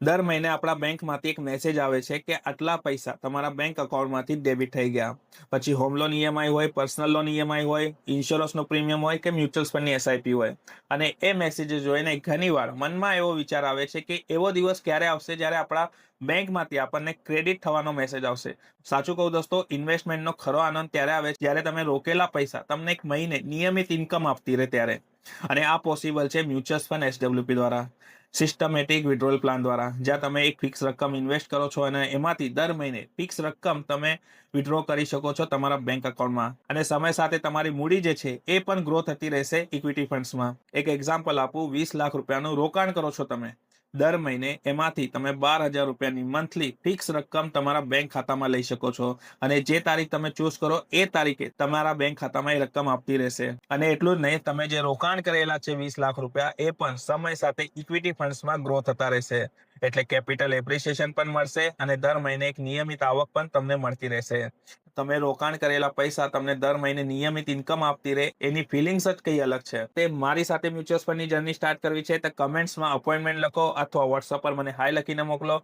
દર મહિને આપણા બેંકમાંથી એક મેસેજ આવે છે કે આટલા પૈસા તમારા બેંક અકાઉન્ટમાંથી ડેબિટ થઈ ગયા. પછી હોમ લોન ઈએમઆઈ હોય, પર્સનલ લોન ઈએમઆઈ હોય, ઇન્સ્યોરન્સનો પ્રીમિયમ હોય કે મ્યુચ્યુઅલ ફંડની એસઆઈપી હોય. અને એ મેસેજ જોઈને ઘણીવાર મનમાં એવો વિચાર આવે છે કે એવો દિવસ ક્યારે આવશે જ્યારે આપણા બેંકમાંથી આપણને ક્રેડિટ થવાનો મેસેજ આવશે. સાચું કહું દોસ્તો, ઇન્વેસ્ટમેન્ટનો ખરો આનંદ ત્યારે આવે છે જ્યારે તમે રોકેલા પૈસા તમને એક મહિને નિયમિત ઇન્કમ આપતી રહે ત્યારે. અને આ પોસિબલ છે મ્યુચ્યુઅલ ફંડ એસડબ્લ્યુપી દ્વારા, સિસ્ટમેટિક વિડ્રોલ પ્લાન દ્વારા, જ્યાં તમે એક ફિક્સ રકમ ઇન્વેસ્ટ કરો છો અને એમાંથી દર મહિને ફિક્સ રકમ તમે વિડ્રો કરી શકો છો તમારા બેંક અકાઉન્ટમાં. અને સમય સાથે તમારી મૂડી જે છે એ પણ ગ્રો થતી રહેશે ઇક્વિટી ફંડ્સમાં. એક એક્ઝામ્પલ આપું, 20 લાખ રૂપિયાનું રોકાણ કરો છો તમે દર મહિને, એમાંથી તમે 12,000 રૂપિયાની મંથલી ફિક્સ રકમ તમારા બેંક ખાતામાં લઈ શકો છો. અને જે તારીખ તમે ચૂઝ કરો એ તારીખે તમારા બેંક ખાતામાં એ રકમ આપતી રહેશે. અને એટલું જ નહીં, તમે જે રોકાણ કરેલા છે 20 લાખ રૂપિયા, એ પણ સમય સાથે ઇક્વિટી ફંડ્સમાં ગ્રો થતા રહેશે. એટલે કેપિટલ એપ્રિસિએશન પણ મળશે અને દર મહિને એક નિયમિત આવક પણ તમને મળતી રહેશે. તમે રોકાણ કરેલા પૈસા તમને દર મહિને નિયમિત ઇન્કમ આપતી રહે, એની ફિલિંગ્સ જ કઈ અલગ છે. તે મારી સાથે મ્યુચ્યુઅલ ફંડની જર્ની સ્ટાર્ટ કરવી છે તો કમેન્ટ્સમાં અપોઇન્ટમેન્ટ લખો અથવા વોટ્સઅપ પર મને હાય લખીને મોકલો.